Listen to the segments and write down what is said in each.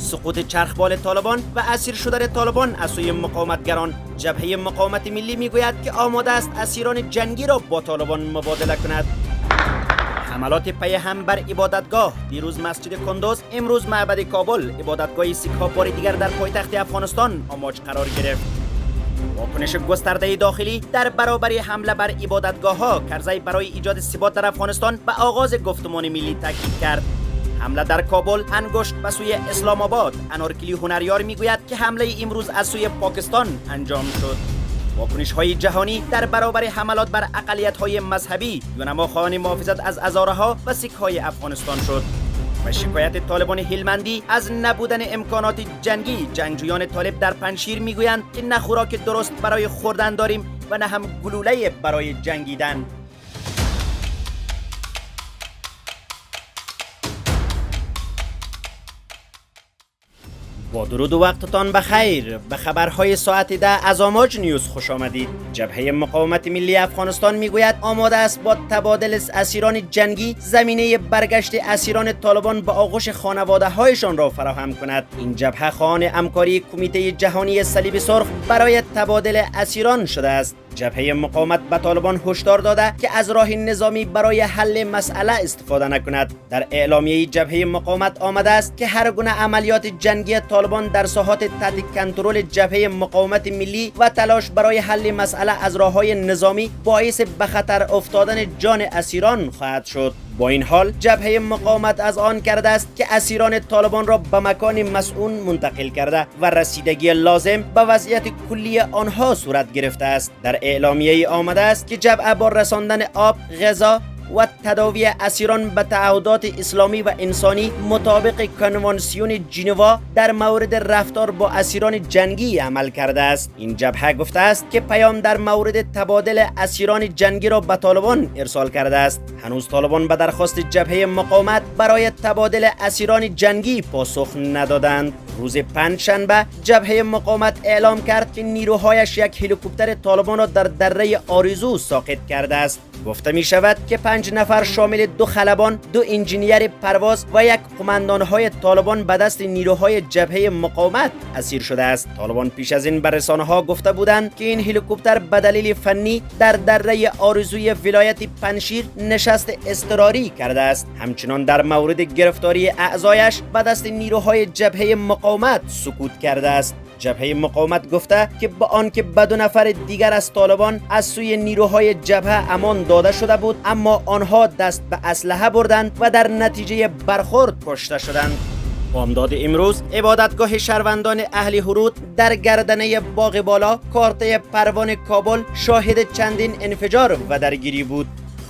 سقوط چرخبال طالبان و اسیر شدن طالبان از سوی مقاومتگران، جبهه مقاومت ملی میگوید که آماده است اسیران جنگی را با طالبان مبادله کند. حملات پی هم بر عبادتگاه، دیروز مسجد کندوز، امروز معبد کابل، عبادتگاه سیک‌ها بار دیگر در پایتخت افغانستان آماج قرار گرفت. واکنش گسترده داخلی در برابر حمله بر عبادتگاه‌ها کرزی برای ایجاد ثبات در افغانستان به آغاز گفتمان ملی تاکید کرد. حمله در کابل انگشت به سوی اسلام آباد. انارکلی هنریار میگوید که حمله امروز از سوی پاکستان انجام شد. واکنش‌های جهانی در برابر حملات بر اقلیت‌های مذهبی یونماخوان محافظت از هزاره‌ها و سیک‌های افغانستان شد. و شکایت طالبان هلمندی از نبودن امکانات جنگی. جنگجویان طالب در پنجشیر میگویند که نه خوراک درست برای خوردن داریم و نه هم گلوله برای جنگیدن. با درود و وقتتان بخیر. به خبرهای ساعت 10 از آماج نیوز خوش آمدید. جبهه مقاومت ملی افغانستان میگوید آماده است با تبادل اسیران جنگی زمینه برگشت اسیران طالبان به آغوش خانواده هایشان را فراهم کند. این جبهه خواهان همکاری کمیته جهانی صلیب سرخ برای تبادل اسیران شده است. جبهه مقاومت به طالبان هشدار داده که از راه نظامی برای حل مسئله استفاده نکند. در اعلامیه جبهه مقاومت آمده است که هر گونه عملیات جنگی طالبان در ساحات تحت کنترل جبهه مقاومت ملی و تلاش برای حل مسئله از راه‌های نظامی باعث به خطر افتادن جان اسیران خواهد شد. با این حال جبهه مقاومت از آن کرده است که اسیران طالبان را به مکان مسئول منتقل کرده و رسیدگی لازم به وضعیت کلی آنها صورت گرفته است. در اعلامیه آمده است که جبهه با رساندن آب، غذا و تداوی اسیران به تعهدات اسلامی و انسانی مطابق کنوانسیون ژنوا در مورد رفتار با اسیران جنگی عمل کرده است. این جبهه گفته است که پیام در مورد تبادل اسیران جنگی را به طالبان ارسال کرده است. هنوز طالبان به درخواست جبهه مقاومت برای تبادل اسیران جنگی پاسخ ندادند. روز پنجشنبه جبهه مقاومت اعلام کرد که نیروهایش یک هلیکوپتر طالبان را در دره آرزو ساقط کرده است. گفته می شود که 5 نفر شامل 2 خلبان، 2 انجینیر پرواز و 1 قماندانهای طالبان به دست نیروهای جبهه مقاومت اسیر شده است. طالبان پیش از این به رسانه‌ها گفته بودند که این هلیکوپتر به دلیل فنی در دره آرزوی ولایت پنجشیر نشست اضطراری کرده است. همچنان در مورد گرفتاری اعضایش به دست نیروهای جبهه مقاومت سکوت کرده است. جبهه مقاومت گفته که با آنکه به 2 نفر دیگر از طالبان از سوی نیروهای جبهه امان داده شده بود، اما آنها دست به اسلحه بردند و در نتیجه برخورد کشته شدند. بامداد امروز عبادتگاه شهروندان اهل هرود در گردنه باغ بالا کارته پروان کابل شاهد چندین انفجار و درگیری بود.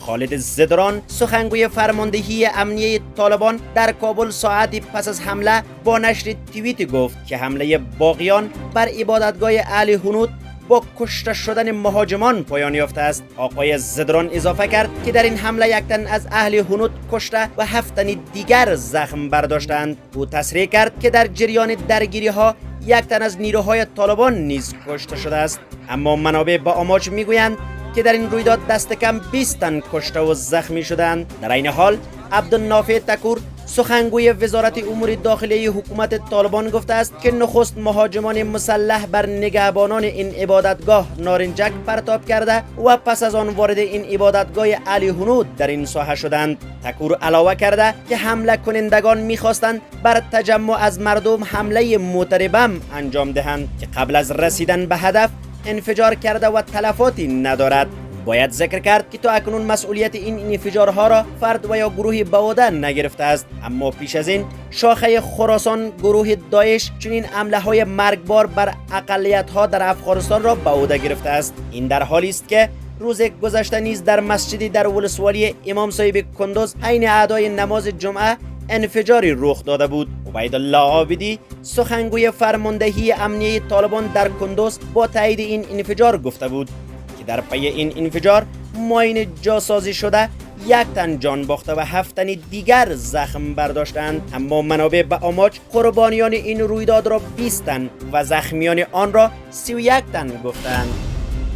خالد زدران سخنگوی فرماندهی امنیه طالبان در کابل ساعتی پس از حمله با نشر توییت گفت که حمله باغیان بر عبادتگاه اهل هنود با کشته شدن مهاجمان پایان یافته است. آقای زدران اضافه کرد که در این حمله 1 تن از اهل هنود کشته و 7 تن دیگر زخم برداشتند. او تصریح کرد که در جریان درگیری ها 1 تن از نیروهای طالبان نیز کشته شده است. اما منابع با آماج میگویند که در این رویداد دست کم 20 تن کشته و زخمی شدند. در این حال عبدالنافع تکور سخنگوی وزارت امور داخلی حکومت طالبان گفته است که نخست مهاجمان مسلح بر نگهبانان این عبادتگاه نارنجک پرتاب کرده و پس از آن وارد این عبادتگاه علی هنود در این ساحه شدند. تکور علاوه کرده که حمله کنندگان می‌خواستند بر تجمع از مردم حمله موتر بم انجام دهند که قبل از رسیدن به هدف انفجار کرده و تلفاتی ندارد. باید ذکر کرد که تا اکنون مسئولیت این انفجارها را فرد و یا گروه بوده نگرفته است، اما پیش از این شاخه خراسان گروه داعش چنین حمله های مرگبار بر اقلیت ها در افغانستان را بوده گرفته است. این در حالی است که روز گذشته نیز در مسجدی در ولسوالی امام صاحب کندوز حین ادای نماز جمعه انفجاری رخ داده بود. عبیدالله عابدی سخنگوی فرماندهی امنیه طالبان در کندوز با تایید این انفجار گفته بود که در پی این انفجار ماین جاسازی شده 1 تن جان باخته و 7 تن دیگر زخم برداشتند، اما منابع به آماج قربانیان این رویداد را 20 تن و زخمیان آن را 31 تن گفتند.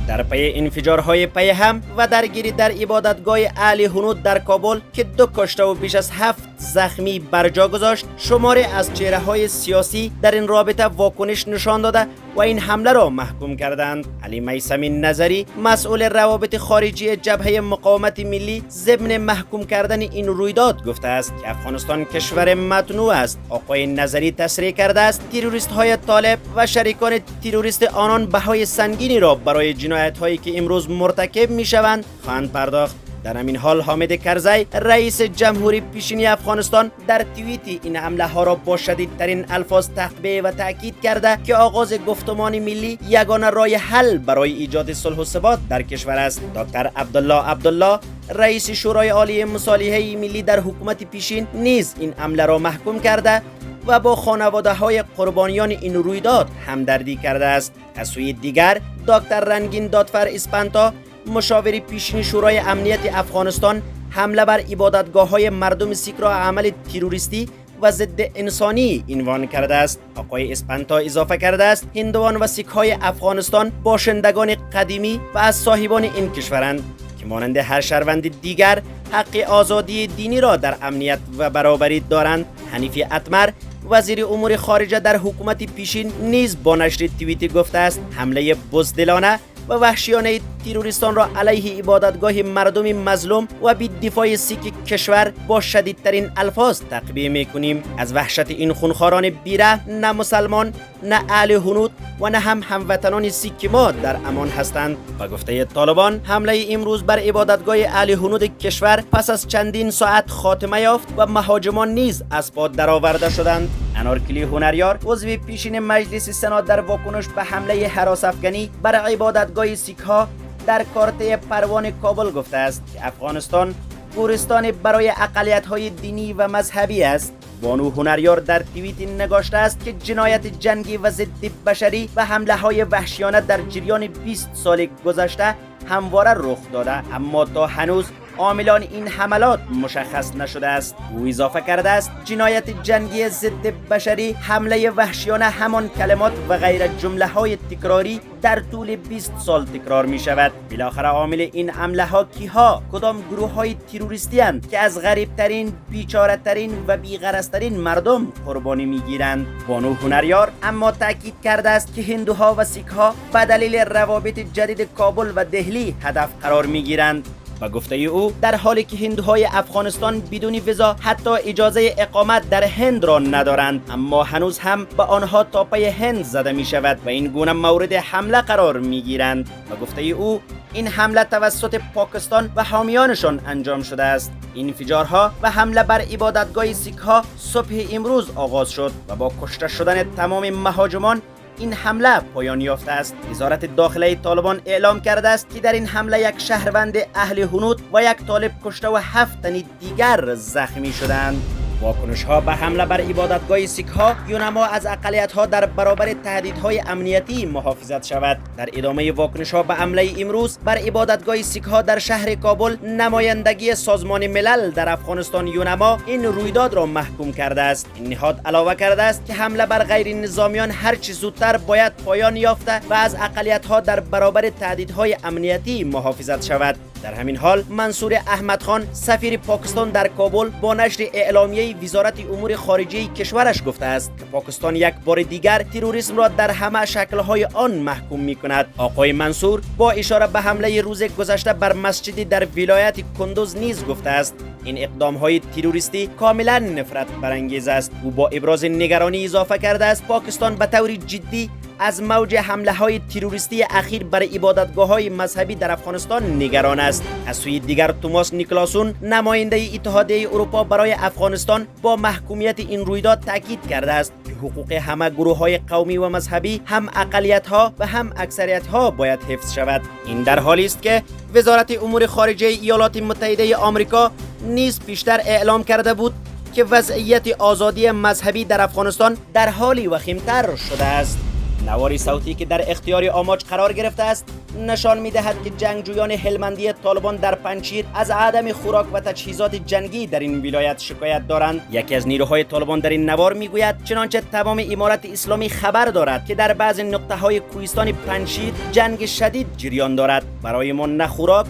در پی انفجارهای پی هم و درگیری در عبادتگاه اهل هنود در کابل که 2 کشته و بیش از 7 زخمی بر جا گذاشت. شماری از چهره‌های سیاسی در این رابطه واکنش نشان داده و این حمله را محکوم کردند. علی میثم نظری مسئول روابط خارجی جبهه مقاومت ملی ضمن محکوم کردن این رویداد گفته است که افغانستان کشور متنوع است. آقای نظری تصریح کرده است تروریست‌های طالب و شریکان تروریست آنان بهای سنگینی را برای جنایت‌هایی که امروز مرتکب می‌شوند خواهند پرداخت. در همین حال حامد کرزی رئیس جمهوری پیشینی افغانستان در توییتی این حمله ها را با شدیدترین الفاظ تقبیح و تاکید کرده که آغاز گفتمان ملی یگانه راه حل برای ایجاد صلح و ثبات در کشور است. دکتر عبدالله رئیس شورای عالی مصالحه ملی در حکومت پیشین نیز این حمله را محکوم کرده و با خانواده های قربانیان این رویداد همدردی کرده است. از سوی دیگر دکتر رنگین دادفر اسپانتا مشاور پیشین شورای امنیت افغانستان حمله بر عبادتگاه‌های مردم سیک را عمل تروریستی و ضد انسانی عنوان کرده است. آقای اسپانتا اضافه کرده است هندوان و سیک‌های افغانستان باشندگان قدیمی و از صاحبان این کشورند که مانند هر شهروند دیگر حق آزادی دینی را در امنیت و برابری دارند. حنیفی اتمر وزیر امور خارجه در حکومت پیشین نیز با نشر توییتی گفته است حمله بزدلانه و وحشیانه تروریستان را علیه عبادتگاه مردم مظلوم و بی دفاع سیک کشور با شدیدترین الفاظ تقبیح میکنیم. از وحشت این خونخواران بیره نه مسلمان نه اهل هنود و نه هم هموطنان سیک ما در امان هستند. و گفته طالبان حمله امروز بر عبادتگاه اهل هنود کشور پس از چندین ساعت خاتمه یافت و مهاجمان نیز از پا درآورده شدند. انارکلی هنریار عضو پیشین مجلس سنا در واکنش به حمله هراس افغانی بر عبادتگاه سیک ها در کارته پروان کابل گفته است که افغانستان گورستان برای اقلیت‌های دینی و مذهبی است. بانو هنریار در توییت نگاشته است که جنایت جنگی و ضد بشری و حمله‌های وحشیانه در جریان 20 سال گذشته همواره رخ داده، اما تا هنوز عاملان این حملات مشخص نشده است. او اضافه کرده است جنایت جنگی ضد بشری، حمله وحشیانه همان کلمات و غیر جمله های تکراری در طول 20 سال تکرار می شود. بالاخره عامل این حمله ها کیها؟ کدام گروه های تروریستی اند که از غریب ترین، بیچاره ترین و بی‌غرض ترین مردم قربانی می گیرند؟ بانو هنریار اما تاکید کرده است که هندوها و سیک ها به دلیل روابط جدید کابل و دهلی هدف قرار می گیرند. و گفته او در حالی که هندوهای افغانستان بدون ویزا حتی اجازه اقامت در هند را ندارند، اما هنوز هم به آنها تاپه هند زده می شود و این گونه مورد حمله قرار می گیرند. و گفته او این حمله توسط پاکستان و حامیانشان انجام شده است. این انفجارها و حمله بر عبادتگاه سیک ها صبح امروز آغاز شد و با کشته شدن تمام مهاجمان این حمله پایان یافته است. وزارت داخله طالبان اعلام کرده است که در این حمله یک شهروند اهل هنود و یک طالب کشته و 7 تن دیگر زخمی شدند. واکنش ها به حمله بر عبادتگاه سیک ها یونما از اقلیت ها در برابر تهدیدهای امنیتی محافظت شود. در ادامه واکنش ها به حمله امروز بر عبادتگاه سیک ها در شهر کابل، نمایندگی سازمان ملل در افغانستان یونما این رویداد را محکوم کرده است. این نهاد علاوه کرده است که حمله بر غیر نظامیان هر چه زودتر باید پایان یافته و از اقلیت ها در برابر تهدیدهای امنیتی محافظت شود. در همین حال منصور احمد خان سفیر پاکستان در کابل با نشر اعلامیه وزارت امور خارجه کشورش گفته است که پاکستان یک بار دیگر تروریسم را در همه شکل‌های آن محکوم می‌کند. آقای منصور با اشاره به حمله روز گذشته بر مسجدی در ولایت کندوز نیز گفته است این اقدام‌های تروریستی کاملا نفرت برانگیز است. او با ابراز نگرانی اضافه کرده است پاکستان به طور جدی از موج حمله‌های تروریستی اخیر بر عبادتگاه‌های مذهبی در افغانستان نگران است. از سوی دیگر توماس نیکلاسون نماینده اتحادیه اروپا برای افغانستان با محکومیت این رویداد تاکید کرده است که حقوق همه گروه‌های قومی و مذهبی، هم اقلیت‌ها و هم اکثریت‌ها باید حفظ شود. این در حالی است که وزارت امور خارجه ایالات متحده آمریکا نیز پیشتر اعلام کرده بود که وضعیت آزادی مذهبی در افغانستان در حالی وخیم‌تر شده است. نواری صوتی که در اختیار آماج قرار گرفته است نشان می‌دهد که جنگجویان هلمندی طالبان در پنجشیر از عدم خوراک و تجهیزات جنگی در این ولایت شکایت دارند. یکی از نیروهای طالبان در این نوار میگوید چنانچه تمام امارت اسلامی خبر دارد که در بعضی نقطه‌های کوهستان پنجشیر جنگ شدید جریان دارد. برای ما نه خوراک،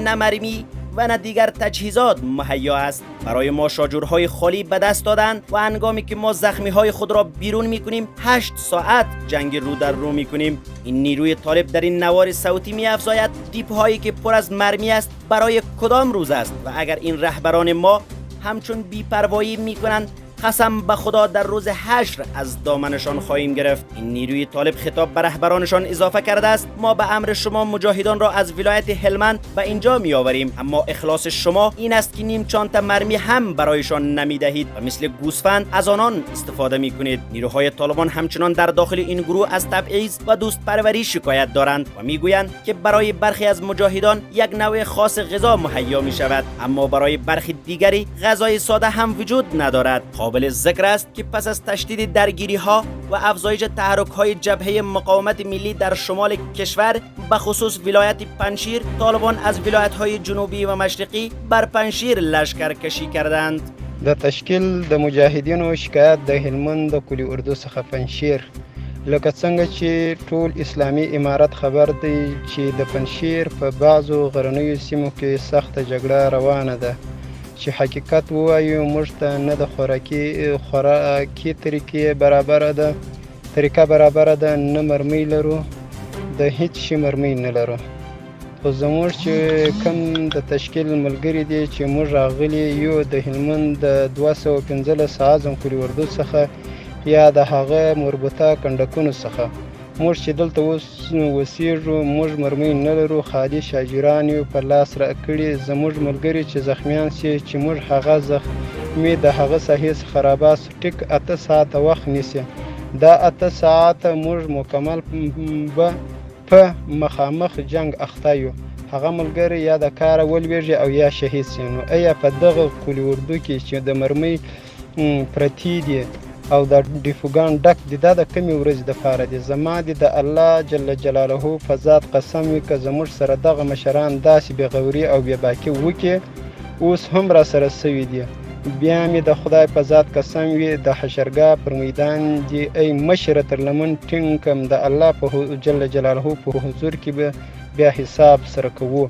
نه مرمی و نه دیگر تجهیزات مهیا است. برای ما شاجورهای خالی به دست دادند و هنگامی که ما زخمیهای خود را بیرون میکنیم 8 ساعت جنگ رو در رو میکنیم. این نیروی طالب در این نوار صوتی میافزاید دیپهایی که پر از مرمی است برای کدام روز است و اگر این رهبران ما همچون بی‌پروایی میکنند قسم به خدا در روز حشر از دامنشان خواهیم گرفت. این نیروی طالب خطاب به رهبرانشان اضافه کرده است: ما به امر شما مجاهدان را از ولایت هلمند به اینجا می آوریم، اما اخلاص شما این است که نیم چانت مرمی هم برایشان نمی دهید و مثل گوسفند از آنان استفاده می کنید. نیروهای طالبان همچنان در داخل این گروه از تبعیض و دوست پروری شکایت دارند و می گویند که برای برخی از مجاهدان یک نوع خاص غذا مهیا می شود، اما برای برخی دیگری غذای ساده هم وجود ندارد. قابل ذکر است که پس از تشدید درگیری ها و افزایش تحرک های جبهه مقاومت ملی در شمال کشور به خصوص ولایت پنجشیر، طالبان از ولایت های جنوبی و مشرقی بر پنجشیر لشکرکشی کردند. د تشکیل د مجاهدینو شکایت د هلمند د کلی اردو څخه پنجشیر، لکه څنګه چې ټول اسلامي امارت خبر دی چې د پنجشیر په بعضو غرنیو سیمو کې سخته جګړه روانه ده، چې حقیقت ووایو موږ ته نه د خوراکي طریقه برابره ده، نه مرمۍ لرو، د هیڅ شي مرمۍ نه لرو. خو زموږ چې کوم د تشکیل ملګري دي چې موږ راغلي یو د هلمند د 215 اعظم کلي اردو څخه یا د هغه مربوطه کنډکونو څخه، موږ چې دلته اوسېږو موږ مرمۍ نه لرو، خالي شاجران یو په لاس راکړي. زموږ ملګري چې زخمیان سي چې موږ هغه زخمي د هغه ساحې څخه راباسو ټیک 8 ساعته وخت نیسي. دا 8 ساعته موږ مکمل په مخامخ جنگ اخته یو. هغه ملګری یا د کاره ولویږي او یا شهید سي. نو ایا په دغه کلي اردو کې چې د مرمۍ پرتې دي او د ډیفوګان ډک دي، دا د کمې ورځې دپاره دي. زما دې د الله جل جلاله په ذات قسم وي که زموږ سره دغه مشران داسې بېغوري او بېباکي وکړي اوس هم را سره سوي دي، بیا مې د خدای په ذات قسم وي د حشرګاه پر میدان دي ای مشره تر لمن ټینګ کم، د الله په جل جلاله په حضور کې به بیا حساب سره کوو.